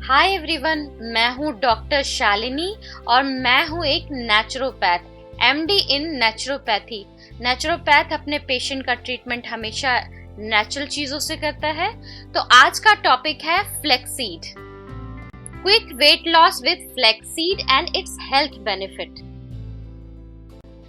Hi everyone, मैं हूँ doctor Shalini और मैं हूँ एक नेचुरोपैथ, एमडी इन नेचुरोपैथी। नेचुरोपैथ अपने पेशेंट का ट्रीटमेंट हमेशा नेचुरल चीज़ों से करता है। तो आज का टॉपिक है flaxseed, quick weight loss with flaxseed and it's health benefit.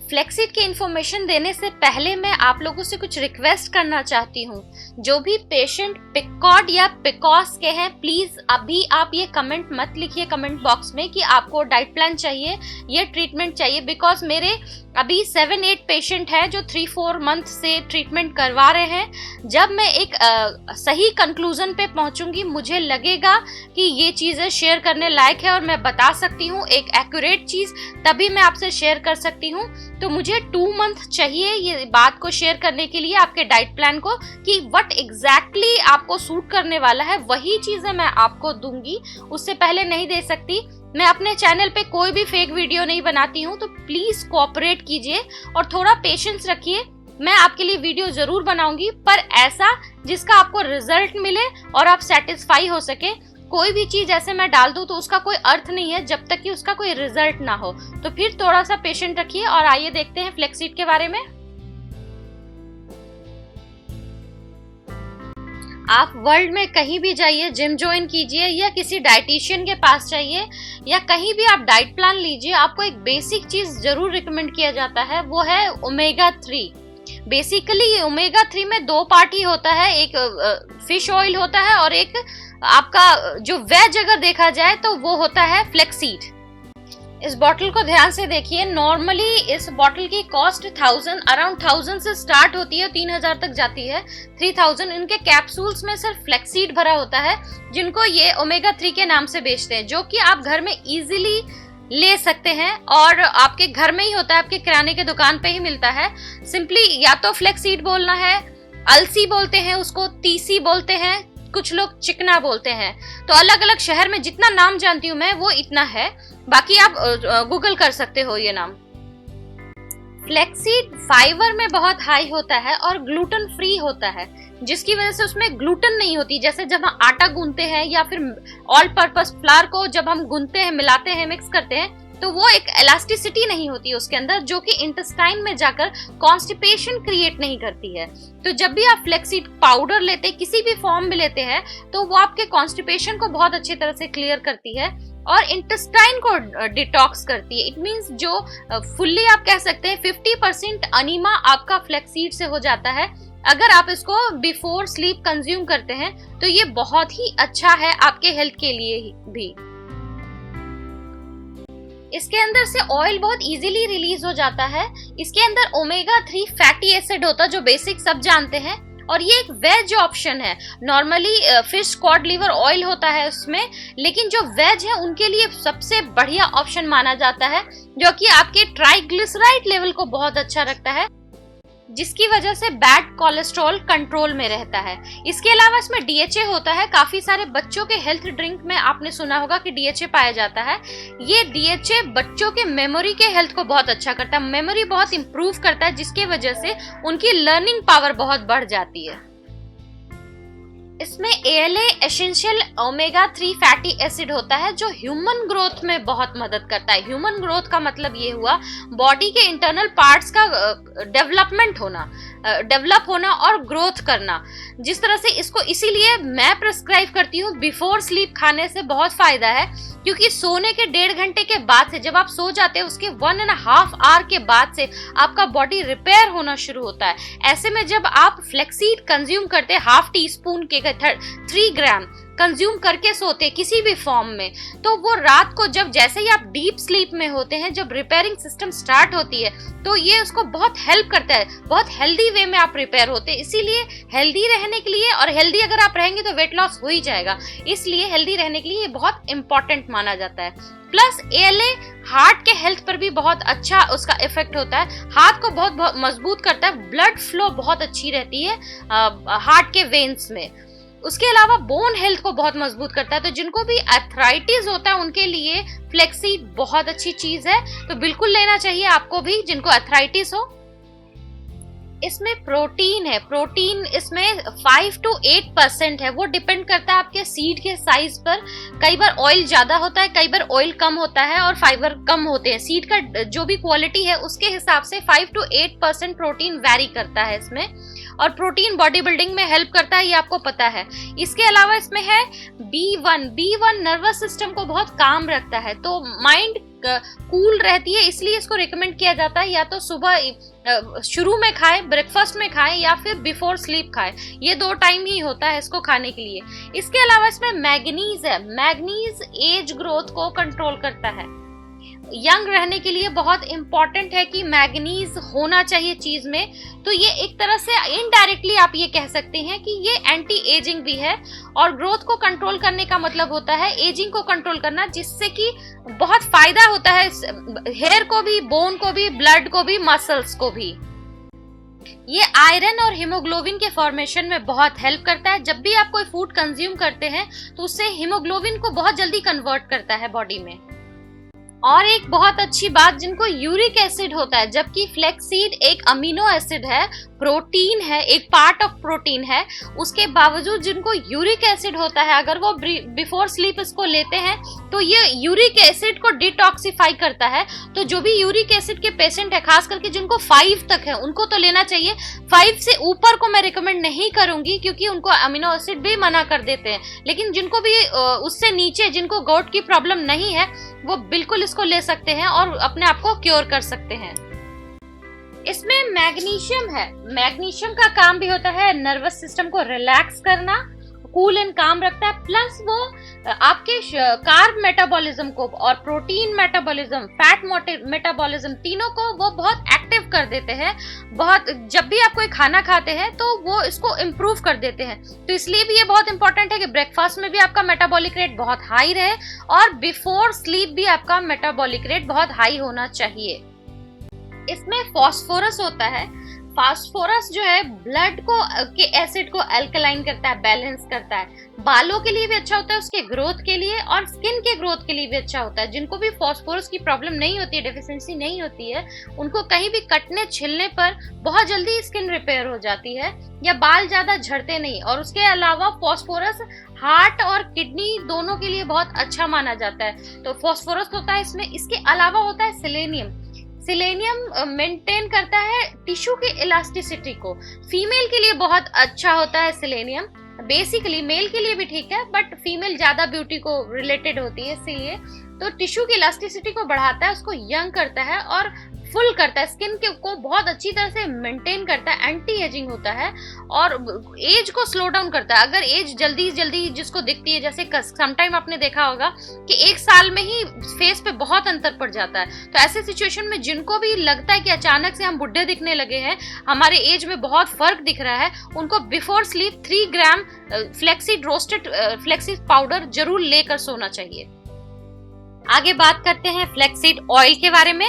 Flaxseed की इंफॉर्मेशन देने से पहले मैं आप लोगों से कुछ रिक्वेस्ट करना चाहती हूँ। जो भी पेशेंट पिकॉड या पिकॉस के हैं, प्लीज अभी आप ये कमेंट मत लिखिए कमेंट बॉक्स में कि आपको डाइट प्लान चाहिए, ये ट्रीटमेंट चाहिए। बिकॉज मेरे अभी 7-8 पेशेंट हैं जो 3-4 मंथ से ट्रीटमेंट करवा रहे हैं। जब मैं एक सही कंक्लूजन पे पहुंचूंगी, मुझे लगेगा कि ये चीज़ें शेयर करने लायक है और मैं बता सकती हूँ एक एक्यूरेट चीज़, तभी मैं आपसे शेयर कर सकती हूँ। तो मुझे 2 मंथ चाहिए ये बात को शेयर करने के लिए आपके डाइट प्लान को, कि व्हाट एग्जैक्टली आपको सूट करने वाला है, वही चीज़ें मैं आपको दूंगी, उससे पहले नहीं दे सकती। मैं अपने चैनल पे कोई भी फेक वीडियो नहीं बनाती हूँ, तो प्लीज कोऑपरेट कीजिए और थोड़ा पेशेंस रखिए। मैं आपके लिए वीडियो जरूर बनाऊंगी, पर ऐसा जिसका आपको रिजल्ट मिले और आप सेटिस्फाई हो सके। कोई भी चीज ऐसे मैं डाल दूं तो उसका कोई अर्थ नहीं है जब तक कि उसका कोई रिजल्ट ना हो। तो फिर थोड़ा सा पेशेंट रखिए और आइए देखते हैं फ्लैक्सीड के बारे में। आप वर्ल्ड में कहीं भी जाइए, जिम ज्वाइन कीजिए या किसी डाइटिशियन के पास जाइए या कहीं भी आप डाइट प्लान लीजिए, आपको एक बेसिक चीज जरूर रिकमेंड किया जाता है, वो है ओमेगा 3। बेसिकली ओमेगा 3 में 2 पार्ट ही होता है, एक फिश ऑयल होता है और एक आपका जो वेज अगर देखा जाए तो वो होता है फ्लैक्सीड। इस बॉटल को ध्यान से देखिए। नॉर्मली इस बॉटल की कॉस्ट अराउंड 1000 से स्टार्ट होती है, 3000 तक जाती है, 3000। इनके कैप्सूल्स में सिर्फ फ्लैक्सीड भरा होता है, जिनको ये ओमेगा 3 के नाम से बेचते हैं, जो कि आप घर में इजीली ले सकते हैं और आपके घर में ही होता है, आपके किराने के दुकान पे ही मिलता है। सिंपली या तो फ्लैक्सीड बोलना है, अलसी बोलते हैं उसको, तीसी बोलते हैं, कुछ लोग चिकना बोलते हैं। तो अलग अलग शहर में जितना नाम जानती हूँ मैं वो इतना है, बाकी आप गूगल कर सकते हो ये नाम। फ्लैक्सीड फाइबर में बहुत हाई होता है और ग्लूटेन फ्री होता है, जिसकी वजह से उसमें ग्लूटेन नहीं होती। जैसे जब हम आटा गूंथते हैं या फिर ऑल पर्पस फ्लावर को जब हम गूंथते हैं, मिलाते हैं, मिक्स करते हैं, तो वो एक इलास्टिसिटी नहीं होती उसके अंदर, जो कि इंटेस्टाइन में जाकर कॉन्स्टिपेशन क्रिएट नहीं करती है। तो जब भी आप फ्लैक्सीड पाउडर लेते हैं, किसी भी फॉर्म में लेते हैं, तो वो आपके कॉन्स्टिपेशन को बहुत अच्छी तरह से क्लियर करती है और इंटेस्टाइन को डिटॉक्स करती है। इट मींस जो फुल्ली आप कह सकते हैं 50% अनीमा आपका फ्लैक्सीड से हो जाता है। अगर आप इसको बिफोर स्लीप कंज्यूम करते हैं तो ये बहुत ही अच्छा है आपके हेल्थ के लिए भी। इसके अंदर से ऑयल बहुत इजीली रिलीज हो जाता है। इसके अंदर ओमेगा 3 फैटी एसिड होता है, जो बेसिक सब जानते हैं, और ये एक वेज ऑप्शन है। Normally fish cod liver oil होता है उसमें, लेकिन जो वेज है उनके लिए सबसे बढ़िया ऑप्शन माना जाता है, जो कि आपके ट्राइग्लिसराइड लेवल को बहुत अच्छा रखता है, जिसकी वजह से बैड कोलेस्ट्रॉल कंट्रोल में रहता है। इसके अलावा इसमें डीएचए होता है। काफी सारे बच्चों के हेल्थ ड्रिंक में आपने सुना होगा कि डीएचए पाया जाता है। ये डीएचए बच्चों के मेमोरी के हेल्थ को बहुत अच्छा करता है, मेमोरी बहुत इंप्रूव करता है, जिसकी वजह से उनकी लर्निंग पावर बहुत बढ़ जाती है। इसमें ALA essential omega 3 fatty acid होता है, जो ह्यूमन ग्रोथ में बहुत मदद करता है। ह्यूमन ग्रोथ का मतलब ये हुआ बॉडी के इंटरनल पार्ट्स का डेवलप होना और ग्रोथ करना। जिस तरह से इसको इसीलिए मैं प्रिस्क्राइब करती हूँ बिफोर स्लीप खाने से बहुत फायदा है, क्योंकि सोने के 1.5 घंटे के बाद से, जब आप सो जाते हैं उसके 1.5 आवर के बाद से आपका बॉडी रिपेयर होना शुरू होता है। ऐसे में जब आप फ्लैक्सीड कंज्यूम करते हैं, हाफ टी स्पून के 3 ग्राम कंज्यूम करके सोते किसी भी फॉर्म में, तो वो रात को जब जैसे ही आप डीप स्लीप में होते हैं, जब रिपेयरिंग सिस्टम स्टार्ट होती है, तो ये उसको बहुत हेल्प करता है। बहुत हेल्दी वे में आप रिपेयर होते हैं। इसीलिए हेल्दी रहने के लिए, और हेल्दी अगर आप रहेंगे तो वेट लॉस हो ही जाएगा, इसलिए हेल्दी रहने के लिए ये बहुत इंपॉर्टेंट माना जाता है। प्लस ALA हार्ट के हेल्थ पर भी बहुत अच्छा उसका इफेक्ट होता है। हार्ट को बहुत मजबूत करता है, ब्लड फ्लो बहुत अच्छी रहती है हार्ट के वेन्स में। उसके अलावा बोन हेल्थ को बहुत मजबूत करता है। तो जिनको भी आर्थराइटिस होता है उनके लिए फ्लैक्सीड बहुत अच्छी चीज है, तो बिल्कुल लेना चाहिए आपको भी, जिनको आर्थराइटिस हो। इसमें प्रोटीन है, प्रोटीन इसमें 5 to 8% है। वो डिपेंड करता है आपके सीड के साइज पर। कई बार ऑयल ज्यादा होता है, कई बार ऑयल कम होता है और फाइबर कम होते हैं। सीड का जो भी क्वालिटी है उसके हिसाब से 5 to 8% प्रोटीन वैरी करता है इसमें। और प्रोटीन बॉडी बिल्डिंग में हेल्प करता है, ये आपको पता है। इसके अलावा इसमें है B1 नर्वस सिस्टम को बहुत काम रखता है, तो माइंड कूल रहती है, इसलिए इसको रिकमेंड किया जाता है या तो सुबह शुरू में खाएं, ब्रेकफास्ट में खाएं या फिर बिफोर स्लीप खाएं। ये 2 टाइम ही होता है इसको खाने के लिए। इसके अलावा इसमें मैग्नीज है। मैग्नीज एज ग्रोथ को कंट्रोल करता है। यंग रहने के लिए बहुत इंपॉर्टेंट है कि मैग्नीज होना चाहिए चीज में। तो ये एक तरह से इनडायरेक्टली आप ये कह सकते हैं कि ये एंटी एजिंग भी है। और ग्रोथ को कंट्रोल करने का मतलब होता है एजिंग को कंट्रोल करना, जिससे कि बहुत फायदा होता है हेयर को भी, बोन को भी, ब्लड को भी, मसल्स को भी। ये आयरन और हीमोग्लोबिन के फॉर्मेशन में बहुत हेल्प करता है। जब भी आप कोई फूड कंज्यूम करते हैं तो उससे हीमोग्लोबिन को बहुत जल्दी कन्वर्ट करता है बॉडी में। और एक बहुत अच्छी बात, जिनको यूरिक एसिड होता है, जबकि फ्लैक्सीड एक अमीनो एसिड है, प्रोटीन है, एक पार्ट ऑफ प्रोटीन है, उसके बावजूद जिनको यूरिक एसिड होता है, अगर वो बिफोर स्लीप इसको लेते हैं तो ये यूरिक एसिड को डिटॉक्सिफाई करता है। तो जो भी यूरिक एसिड के पेशेंट है, खास करके जिनको 5 तक है, उनको तो लेना चाहिए। 5 से ऊपर को मैं रिकमेंड नहीं करूंगी, क्योंकि उनको अमीनो एसिड भी मना कर देते हैं। लेकिन जिनको भी उससे नीचे, जिनको गॉट की प्रॉब्लम नहीं है, वो बिल्कुल इसको ले सकते हैं और अपने आप को क्योर कर सकते हैं। इसमें मैग्नीशियम है। मैग्नीशियम का काम भी होता है नर्वस सिस्टम को रिलैक्स करना, कूल एंड काम रखता है। प्लस वो आपके कार्ब मेटाबॉलिज्म को और प्रोटीन मेटाबॉलिज्म, फैट मेटाबॉलिज्म, तीनों को वो बहुत एक्टिव कर देते हैं। बहुत, जब भी आप कोई खाना खाते हैं तो वो इसको इम्प्रूव कर देते हैं। तो इसलिए भी ये बहुत इंपॉर्टेंट है कि ब्रेकफास्ट में भी आपका मेटाबॉलिक रेट बहुत हाई रहे और बिफोर स्लीप भी आपका मेटाबॉलिक रेट बहुत हाई होना चाहिए। इसमें फास्फोरस होता है। फास्फोरस जो है ब्लड को के एसिड को अल्कलाइन करता है, बैलेंस करता है। बालों के लिए भी अच्छा होता है, उसके ग्रोथ के लिए, और स्किन के ग्रोथ के लिए भी अच्छा होता है। जिनको भी फास्फोरस की प्रॉब्लम नहीं होती है, डेफिशिएंसी नहीं होती है, उनको कहीं भी कटने छिलने पर बहुत जल्दी स्किन रिपेयर हो जाती है या बाल ज्यादा झड़ते नहीं। और उसके अलावा फास्फोरस हार्ट और किडनी दोनों के लिए बहुत अच्छा माना जाता है। तो फास्फोरस होता है इसमें। इसके अलावा होता है सेलेनियम। सेलेनियम मेंटेन करता है टिश्यू की इलास्टिसिटी को। फीमेल के लिए बहुत अच्छा होता है सेलेनियम। बेसिकली मेल के लिए भी ठीक है, बट फीमेल ज्यादा ब्यूटी को रिलेटेड होती है, इसीलिए। तो टिश्यू की इलास्टिसिटी को बढ़ाता है, उसको यंग करता है और फुल करता है, स्किन को बहुत अच्छी तरह से मेंटेन करता है, एंटी एजिंग होता है और एज को स्लो डाउन करता है। अगर एज जल्दी जल्दी जिसको दिखती है, जैसे समटाइम आपने देखा होगा कि 1 साल में ही फेस पे बहुत अंतर पड़ जाता है, तो ऐसे सिचुएशन में जिनको भी लगता है कि अचानक से हम बुढ़े दिखने लगे हैं, हमारे एज में बहुत फर्क दिख रहा है, उनको बिफोर स्लीप 3 ग्राम फ्लेक्सीड रोस्टेड फ्लेक्सीड पाउडर जरूर लेकर सोना चाहिए। आगे बात करते हैं फ्लेक्सीड ऑयल के बारे में।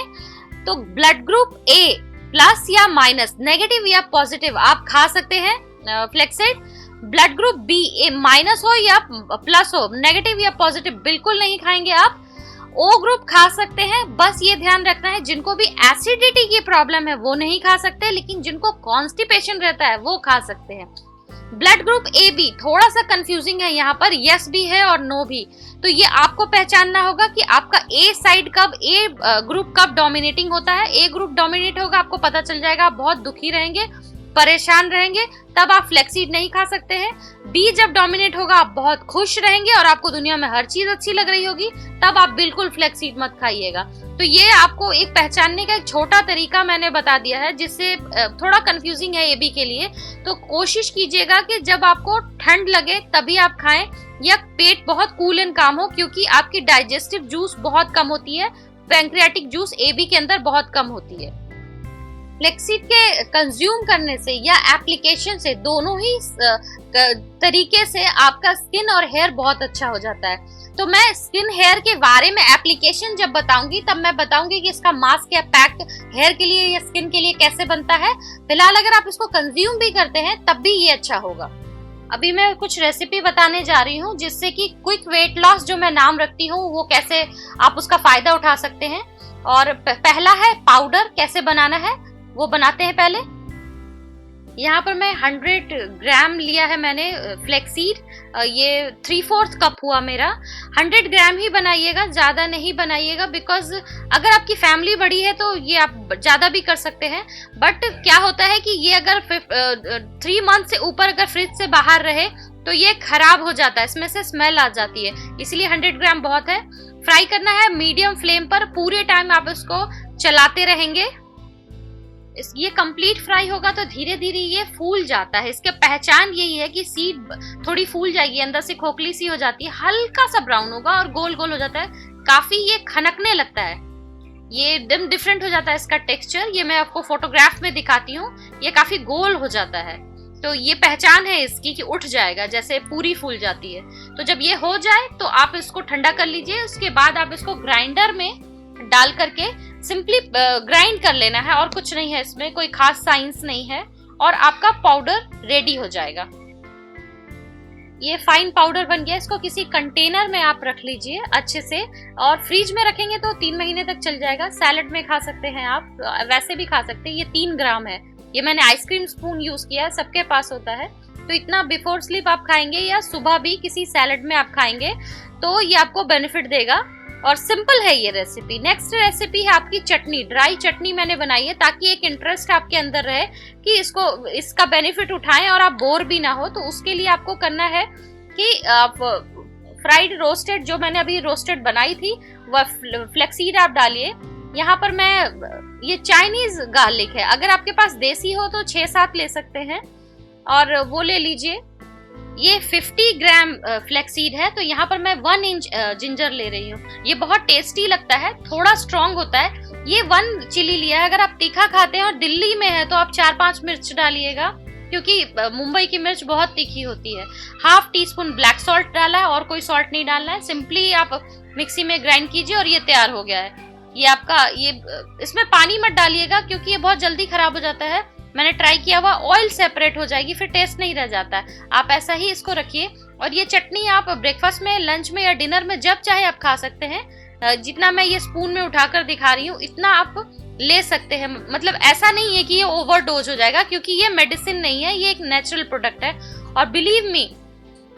तो ब्लड ग्रुप ए प्लस या माइनस, नेगेटिव या पॉजिटिव आप खा सकते हैं फ्लेक्सीड। ब्लड ग्रुप बी ए माइनस हो या प्लस हो, नेगेटिव या पॉजिटिव बिल्कुल नहीं खाएंगे आप। ओ ग्रुप खा सकते हैं, बस ये ध्यान रखना है जिनको भी एसिडिटी की प्रॉब्लम है वो नहीं खा सकते, लेकिन जिनको कॉन्स्टिपेशन रहता है वो खा सकते हैं। ब्लड ग्रुप ए बी थोड़ा सा कंफ्यूजिंग है, यहाँ पर यस भी है और नो भी। तो ये आपको पहचानना होगा कि आपका ए साइड कब, ए ग्रुप कब डोमिनेटिंग होता है। ए ग्रुप डोमिनेट होगा, आपको पता चल जाएगा, आप बहुत दुखी रहेंगे, परेशान रहेंगे, तब आप फ्लेक्सीड नहीं खा सकते हैं। बी जब डोमिनेट होगा, आप बहुत खुश रहेंगे और आपको दुनिया में हर चीज अच्छी लग रही होगी, तब आप बिल्कुल फ्लेक्सीड मत खाइएगा। तो ये आपको एक पहचानने का एक छोटा तरीका मैंने बता दिया है, जिससे थोड़ा कंफ्यूजिंग है ए बी के लिए। तो कोशिश कीजिएगा कि जब आपको ठंड लगे तभी आप खाएं, या पेट बहुत कूल एंड काम हो, क्योंकि आपकी डाइजेस्टिव जूस बहुत कम होती है, पैंक्रियाटिक जूस ए बी के अंदर बहुत कम होती है। फ्लेक्सीड के कंज्यूम करने से या एप्लीकेशन से, दोनों ही तरीके से आपका स्किन और हेयर बहुत अच्छा हो जाता है। तो मैं स्किन हेयर के बारे में एप्लीकेशन जब बताऊंगी तब मैं बताऊंगी कि इसका मास्क या पैक हेयर के लिए या स्किन के लिए कैसे बनता है। फिलहाल अगर आप इसको कंज्यूम भी करते हैं तब भी ये अच्छा होगा। अभी मैं कुछ रेसिपी बताने जा रही हूँ जिससे कि क्विक वेट लॉस जो मैं नाम रखती हूँ वो कैसे आप उसका फायदा उठा सकते हैं। और पहला है पाउडर, कैसे बनाना है वो बनाते हैं पहले। यहाँ पर मैं 100 ग्राम लिया है मैंने फ्लेक्सीड, ये 3/4 कप हुआ मेरा। 100 ग्राम ही बनाइएगा, ज़्यादा नहीं बनाइएगा, बिकॉज अगर आपकी फैमिली बड़ी है तो ये आप ज़्यादा भी कर सकते हैं। बट क्या होता है कि ये अगर 3 मंथ से ऊपर अगर फ्रिज से बाहर रहे तो ये खराब हो जाता है, इसमें से स्मेल आ जाती है, इसलिए 100 ग्राम बहुत है। फ्राई करना है मीडियम फ्लेम पर, पूरे टाइम आप इसको चलाते रहेंगे। ये कंप्लीट फ्राई होगा तो धीरे धीरे ये फूल जाता है। इसका पहचान यही है कि सीड थोड़ी फूल जाएगी, अंदर से खोखली सी हो जाती है, हल्का सा ब्राउन होगा और गोल गोल हो जाता है, काफी ये खनकने लगता है, ये एकदम डिफरेंट हो जाता है इसका टेक्सचर। ये मैं आपको फोटोग्राफ में दिखाती हूँ, ये काफी गोल हो जाता है। तो ये पहचान है इसकी कि उठ जाएगा, जैसे पूरी फूल जाती है। तो जब ये हो जाए तो आप इसको ठंडा कर लीजिए, उसके बाद आप इसको ग्राइंडर में डाल करके सिंपली ग्राइंड कर लेना है, और कुछ नहीं है, इसमें कोई खास साइंस नहीं है, और आपका पाउडर रेडी हो जाएगा। ये फाइन पाउडर बन गया। इसको किसी कंटेनर में आप रख लीजिए अच्छे से, और फ्रिज में रखेंगे तो 3 महीने तक चल जाएगा। सैलेड में खा सकते हैं आप, वैसे भी खा सकते हैं। ये 3 ग्राम है, ये मैंने आइसक्रीम स्पून यूज किया है, सबके पास होता है। तो इतना बिफोर स्लीप आप खाएंगे या सुबह भी किसी सैलेड में आप खाएंगे तो ये आपको बेनिफिट देगा, और सिंपल है ये रेसिपी। नेक्स्ट रेसिपी है आपकी चटनी, ड्राई चटनी मैंने बनाई है, ताकि एक इंटरेस्ट आपके अंदर रहे कि इसका बेनिफिट उठाएं और आप बोर भी ना हो। तो उसके लिए आपको करना है कि आप फ्राइड रोस्टेड, जो मैंने अभी रोस्टेड बनाई थी, वह फ्लेक्सीड आप डालिए। यहाँ पर मैं ये चाइनीज गार्लिक है, अगर आपके पास देसी हो तो 6-7 ले सकते हैं, और वो ले लीजिए। ये 50 ग्राम फ्लेक्सीड है, तो यहाँ पर मैं 1 इंच जिंजर ले रही हूँ। ये बहुत टेस्टी लगता है, थोड़ा स्ट्रॉन्ग होता है। ये 1 चिली लिया है, अगर आप तीखा खाते हैं और दिल्ली में है तो आप 4-5 मिर्च डालिएगा, क्योंकि मुंबई की मिर्च बहुत तीखी होती है। 1/2 टीस्पून ब्लैक सॉल्ट डाला है, और कोई सॉल्ट नहीं डालना है, सिंपली आप मिक्सी में ग्राइंड कीजिए और ये तैयार हो गया है। ये आपका इसमें पानी मत डालिएगा, क्योंकि ये बहुत जल्दी खराब हो जाता है, मैंने ट्राई किया हुआ, ऑयल सेपरेट हो जाएगी, फिर टेस्ट नहीं रह जाता है। आप ऐसा ही इसको रखिए, और ये चटनी आप ब्रेकफास्ट में, लंच में या डिनर में जब चाहे आप खा सकते हैं। जितना मैं ये स्पून में उठाकर दिखा रही हूँ इतना आप ले सकते हैं, मतलब ऐसा नहीं है कि ये ओवरडोज हो जाएगा, क्योंकि ये मेडिसिन नहीं है, ये एक नेचुरल प्रोडक्ट है, और बिलीव मी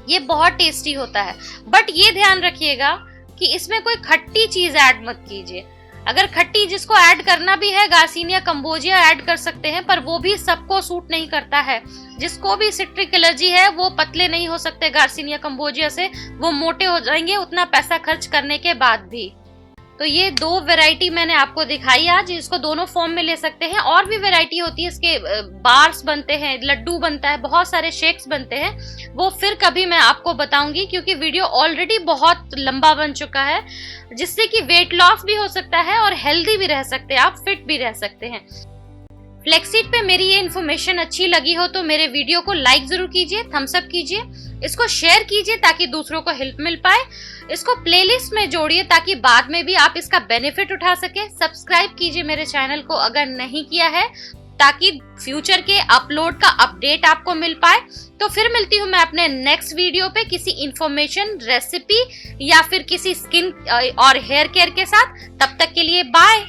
ये बहुत टेस्टी होता है। बट ये ध्यान रखिएगा कि इसमें कोई खट्टी चीज ऐड मत कीजिए। अगर खट्टी जिसको ऐड करना भी है, गार्सिनिया कंबोजिया ऐड कर सकते हैं, पर वो भी सबको सूट नहीं करता है। जिसको भी सिट्रिक एलर्जी है वो पतले नहीं हो सकते गार्सिनिया कंबोजिया से, वो मोटे हो जाएंगे उतना पैसा खर्च करने के बाद भी। तो ये 2 वैरायटी मैंने आपको दिखाई आज, इसको दोनों फॉर्म में ले सकते हैं। और भी वैरायटी होती है, इसके बार्स बनते हैं, लड्डू बनता है, बहुत सारे शेक्स बनते हैं, वो फिर कभी मैं आपको बताऊंगी, क्योंकि वीडियो ऑलरेडी बहुत लंबा बन चुका है, जिससे कि वेट लॉस भी हो सकता है और हेल्दी भी रह सकते हैं, आप फिट भी रह सकते हैं। फ्लेक्सीड पे मेरी ये इन्फॉर्मेशन अच्छी लगी हो तो मेरे वीडियो को लाइक जरूर कीजिए, थम्स अप कीजिए, इसको शेयर कीजिए ताकि दूसरों को हेल्प मिल पाए, इसको प्लेलिस्ट में जोड़िए ताकि बाद में भी आप इसका बेनिफिट उठा सके। सब्सक्राइब कीजिए मेरे चैनल को अगर नहीं किया है, ताकि फ्यूचर के अपलोड का अपडेट आपको मिल पाए। तो फिर मिलती हूँ मैं अपने नेक्स्ट वीडियो पे किसी इंफॉर्मेशन, रेसिपी या फिर किसी स्किन और हेयर केयर के साथ। तब तक के लिए बाय।